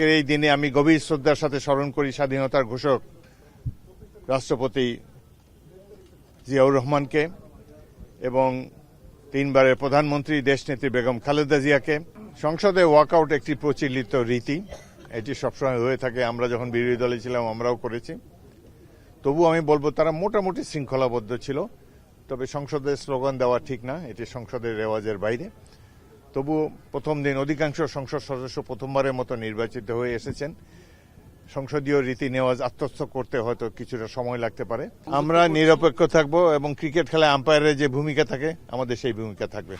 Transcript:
আজকের এই দিনে আমি গভীর শ্রদ্ধার সাথে স্মরণ করি স্বাধীনতার ঘোষক রাষ্ট্রপতি জিয়াউর রহমানকে এবং 3 বারের প্রধানমন্ত্রী দেশনেত্রী বেগম খালেদা জিয়াকে। সংসদে ওয়াকআউট একটি প্রচলিত রীতি, এটি সবসময় হয়ে থাকে। আমরা যখন বিরোধী দলে ছিলাম আমরাও করেছি। তবু আমি বলবো তারা মোটামুটি শৃঙ্খলাবদ্ধ ছিল। তবে সংসদে স্লোগান দেওয়া ঠিক না, এটি সংসদের রেওয়াজের বাইরে। তবু প্রথম দিন অধিকাংশ সংসদ সদস্য প্রথমবারের মতো নির্বাচিত হয়ে এসেছেন। সংসদীয় রীতি নেওয়াজ আত্মস্থ করতে হয়তো কিছুটা সময় লাগতে পারে। আমরা নিরপেক্ষ থাকব এবং ক্রিকেট খেলায় আম্পায়ারের যে ভূমিকা থাকে আমাদের সেই ভূমিকা থাকবে।